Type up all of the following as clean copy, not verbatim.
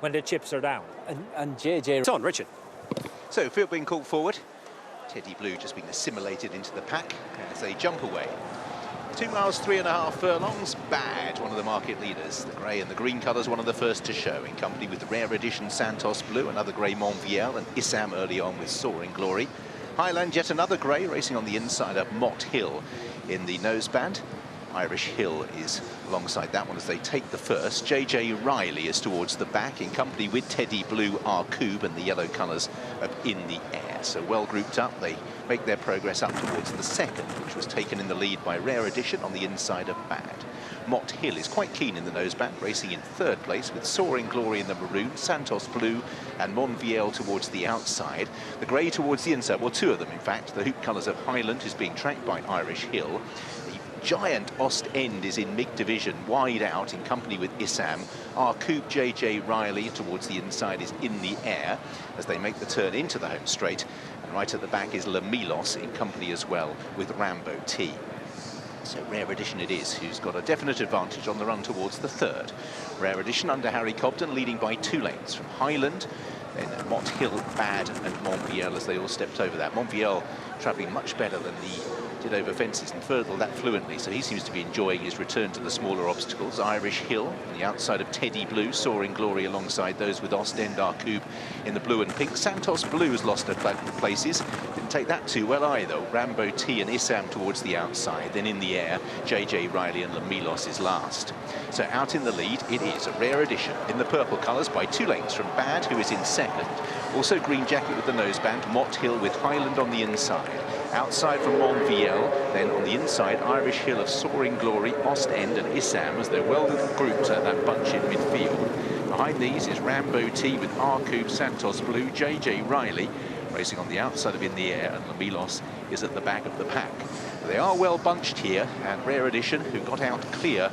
when the chips are down. And JJ... It's on, Richard. So, field being called forward. Teddy Blue just being assimilated into the pack as they jump away. 2 miles, 3.5 furlongs. Bad, one of the market leaders. The grey and the green colours, one of the first to show, in company with the rare edition Santos Blue, another grey Monvielle, and Issam early on with Soaring Glory. Highland, yet another grey, racing on the inside of Mott Hill in the noseband. Irish Hill is alongside that one as they take the first. JJ Riley is towards the back in company with Teddy Blue, Arcoob, and the yellow colours up in the air. So well grouped up, they make their progress up towards the second, which was taken in the lead by Rare Edition on the inside of Bad. Mott Hill is quite keen in the noseband, racing in third place with Soaring Glory in the maroon, Santos Blue and Monvielle towards the outside. The grey towards the inside, well, two of them in fact. The hoop colours of Highland is being tracked by Irish Hill. Giant Ostend is in mid-division, wide out in company with Issam. Arcoob, JJ Riley towards the inside is in the air as they make the turn into the home straight. And right at the back is Le Milos in company as well with Rambo T. So Rare Edition it is, who's got a definite advantage on the run towards the third. Rare Edition under Harry Cobden, leading by 2 lengths from Highland. Then Mott Hill, Bad and Monvielle as they all stepped over that. Monvielle travelling much better than he did over fences and furtled that fluently, so he seems to be enjoying his return to the smaller obstacles. Irish Hill on the outside of Teddy Blue, Soaring Glory alongside those with Ostend, Arcoob in the blue and pink. Santos Blue has lost a couple of places, didn't take that too well either. Rambo T and Issam towards the outside, then in the air JJ Riley and Le Milos is last. So out in the lead it is a Rare Edition in the purple colours by 2 lengths from Bad, who is in second. Also green jacket with the noseband, Mott Hill with Highland on the inside. Outside from Monvielle, then on the inside, Irish Hill of Soaring Glory, Ostend and Issam as they're well grouped at that bunch in midfield. Behind these is Rambo T with Arcoob, Santos Blue, JJ Riley racing on the outside of In the Air, and Le Milos is at the back of the pack. They are well bunched here, and Rare Edition, who got out clear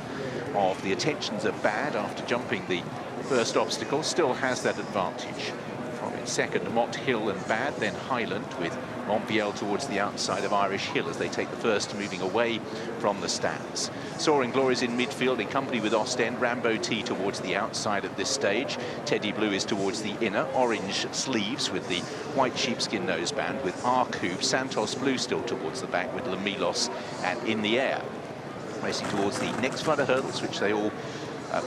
of the attentions of Bad after jumping the first obstacle, still has that advantage. From in second, Mott Hill and Bad, then Highland with Monvielle towards the outside of Irish Hill as they take the first, moving away from the stands. Soaring Glory's in midfield in company with Ostend. Rambo T towards the outside at this stage. Teddy Blue is towards the inner. Orange sleeves with the white sheepskin noseband with Arcoob. Santos Blue still towards the back with Le Milos and In the Air. Racing towards the next flight of hurdles, which they all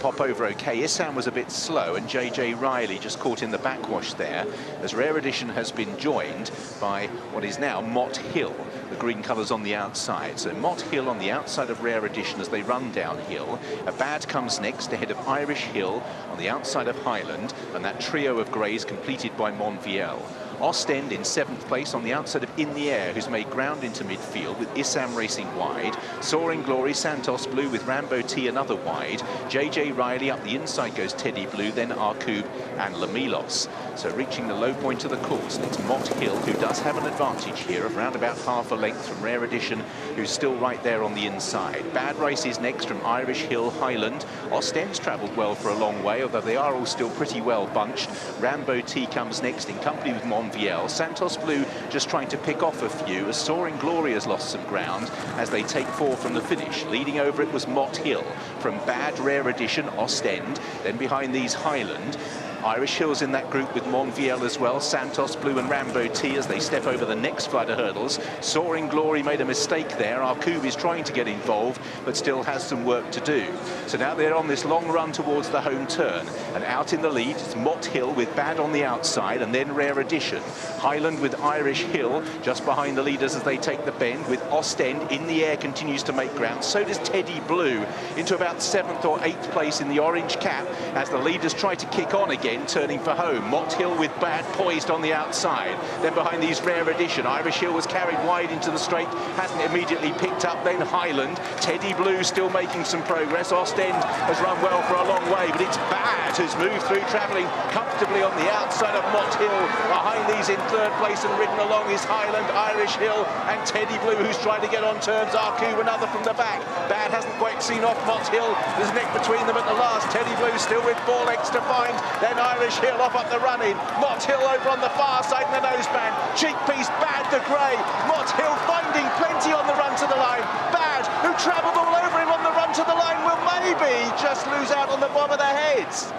pop over okay. Issam was a bit slow, and JJ Riley just caught in the backwash there, as Rare Edition has been joined by what is now Mott Hill, the green colours on the outside. So Mott Hill on the outside of Rare Edition as they run downhill. A Bad comes next ahead of Irish Hill on the outside of Highland, and that trio of greys completed by Monvielle. Ostend in 7th place on the outside of In the Air, who's made ground into midfield with Issam racing wide. Soaring Glory, Santos Blue with Rambo T another wide. JJ Riley up the inside goes Teddy Blue, then Arcoob and Le Milos. So reaching the low point of the course, and it's Mott Hill who does have an advantage here of round about half a length from Rare Edition, who's still right there on the inside. Bad races next from Irish Hill, Highland. Ostend's travelled well for a long way, although they are all still pretty well bunched. Rambo T comes next in company with Monvielle. Santos Blue just trying to pick off a few as Soaring Glory has lost some ground as they take 4 from the finish. Leading over it was Mott Hill from Bad, Rare Edition, Ostend. Then behind these Highland. Irish Hill's in that group with Monvielle as well. Santos Blue and Rambo T as they step over the next flight of hurdles. Soaring Glory made a mistake there. Arcoob is trying to get involved, but still has some work to do. So now they're on this long run towards the home turn. And out in the lead, it's Mott Hill with Bad on the outside, and then Rare Edition. Highland with Irish Hill just behind the leaders as they take the bend, with Ostend In the Air continues to make ground. So does Teddy Blue into about 7th or 8th place in the orange cap as the leaders try to kick on again, turning for home. Mott Hill with Bad poised on the outside. Then behind these Rare Edition, Irish Hill was carried wide into the straight, hasn't immediately picked up. Then Highland. Teddy Blue still making some progress. Ostend has run well for a long way, but it's Bad who's moved through, travelling comfortably on the outside of Mott Hill. Behind these in 3rd place and ridden along is Highland, Irish Hill and Teddy Blue, who's trying to get on terms. Arcoob another from the back. Bad hasn't quite seen off Mott Hill. There's a neck between them at the last. Teddy Blue still with 4 legs to find. Then Irish Hill off up the running. Mott Hill over on the far side in the noseband. Cheek piece, Bad the grey. Mott Hill finding plenty on the run to the line. Bad, who travelled all over him on the run to the line, will maybe just lose out on the bottom of their heads.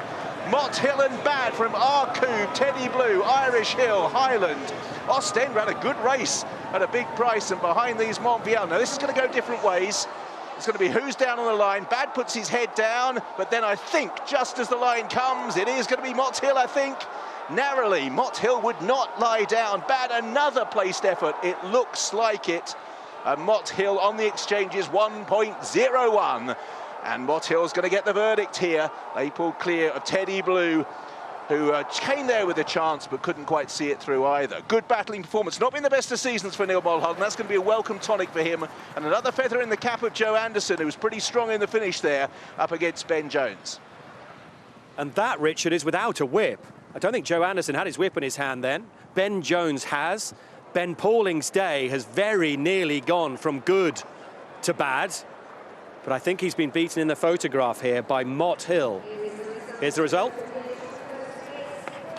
Mott Hill and Bad from Arcoob, Teddy Blue, Irish Hill, Highland. Ostend ran a good race at a big price, and behind these Montvial. Now this is going to go different ways. It's going to be who's down on the line. Bad puts his head down, but then I think just as the line comes, it is going to be Mott Hill, I think. Narrowly, Mott Hill would not lie down. Bad, another placed effort. It looks like it. And Mott Hill on the exchanges, 1.01. And Mott Hill's going to get the verdict here. They pulled clear of Teddy Blue, who came there with a chance but couldn't quite see it through either. Good battling performance. Not been the best of seasons for Neil Mulholland. That's going to be a welcome tonic for him. And another feather in the cap of Joe Anderson, who was pretty strong in the finish there, up against Ben Jones. And that, Richard, is without a whip. I don't think Joe Anderson had his whip in his hand then. Ben Jones has. Ben Pauling's day has very nearly gone from good to bad. But I think he's been beaten in the photograph here by Mott Hill. Here's the result.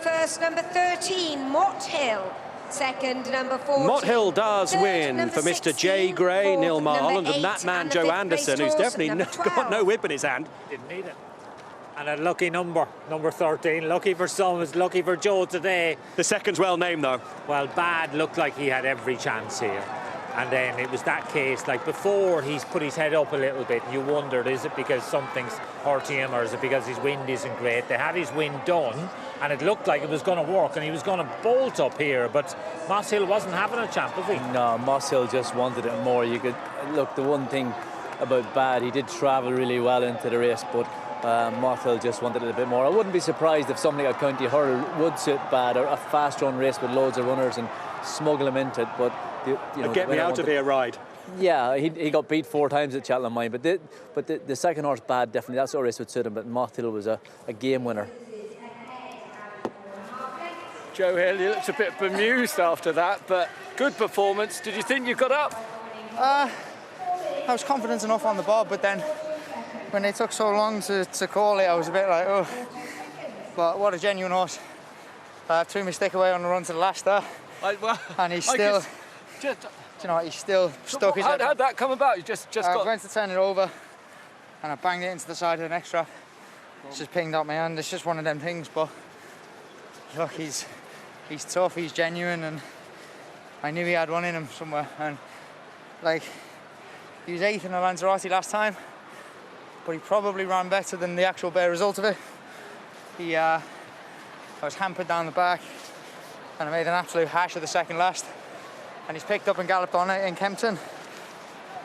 First, number 13, Mott Hill. Second, number 14. Mott Hill does win for Mr. 16, J. Gray, Neil Mulholland, and that man, Joe Anderson, who's definitely got no whip in his hand. Didn't need it. And a lucky number 13. Lucky for some, it's lucky for Joe today. The second's well named, though. Well, Bad looked like he had every chance here. And then it was that case, like before he's put his head up a little bit, you wondered, is it because something's hurting him or is it because his wind isn't great? They had his wind done and it looked like it was going to work and he was going to bolt up here, but Mott Hill wasn't having a chance, was he? No, Mott Hill just wanted it more. You could look, the one thing about Bad, he did travel really well into the race, but Mott Hill just wanted it a bit more. I wouldn't be surprised if something like County Hurl would suit Bad, or a fast run race with loads of runners and smuggle him into it, but get me out of here ride. Yeah, he got beat 4 times at Cheltenham Mine, but the second horse, Bad, definitely that sort of race would suit him, but Mott Hill was a game winner. Joe Hill, you looked a bit bemused after that, but good performance. Did you think you got up? I was confident enough on the bob, but then when they took so long to call it, I was a bit like, oh. But what a genuine horse. Threw my stick away on the run to the last there. And he's still, do you know what, he's still stuck. How'd that come about? You just got... I went to turn it over and I banged it into the side of the neck strap. It's just pinged out my hand. It's just one of them things, but look, he's tough, he's genuine, and I knew he had one in him somewhere. And like, he was 8th in the Lanzarote last time, but he probably ran better than the actual bare result of it. I was hampered down the back and I made an absolute hash of the second last, and he's picked up and galloped on it in Kempton,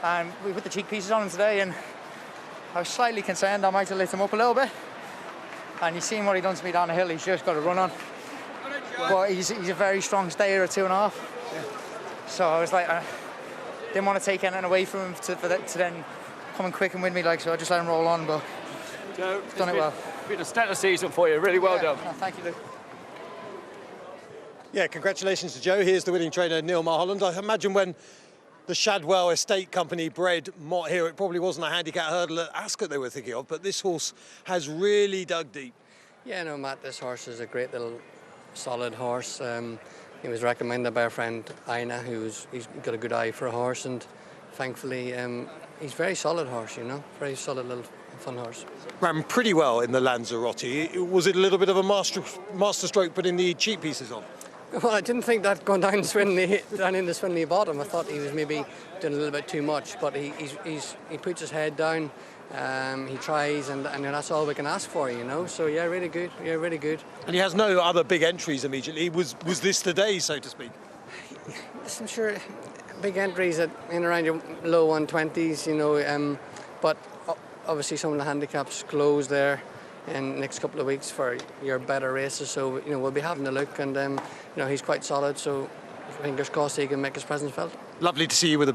and we put the cheek pieces on him today, and I was slightly concerned I might have lit him up a little bit, and you've seen what he done to me down the hill. He's just got to run on, but he's a very strong stayer at 2.5. So I was like, I didn't want to take anything away from him to then come and quick and win me, like, so I just let him roll on, but Joe, he's done it well. It's been a stellar season for you, really well done. No, thank you, Luke. Yeah, congratulations to Joe. Here's the winning trainer, Neil Mulholland. I imagine when the Shadwell Estate Company bred Mott Hill, it probably wasn't a handicap hurdle at Ascot they were thinking of, but this horse has really dug deep. Yeah, no, Matt, this horse is a great little solid horse. He was recommended by a friend, Ina, he's got a good eye for a horse, and thankfully he's a very solid horse, you know, very solid little fun horse. Ran pretty well in the Lanzarote. Was it a little bit of a master stroke putting the cheek pieces on? Well, I didn't think that going down in the Swinley bottom. I thought he was maybe doing a little bit too much, but he puts his head down, he tries, and that's all we can ask for, you know. So yeah, really good. Yeah, really good. And he has no other big entries immediately. Was this the day, so to speak? Yes, I'm sure big entries in around your low 120s, you know. But obviously some of the handicaps close there in the next couple of weeks for your better races, so you know we'll be having a look, and you know he's quite solid, so fingers crossed he can make his presence felt. Lovely to see you with a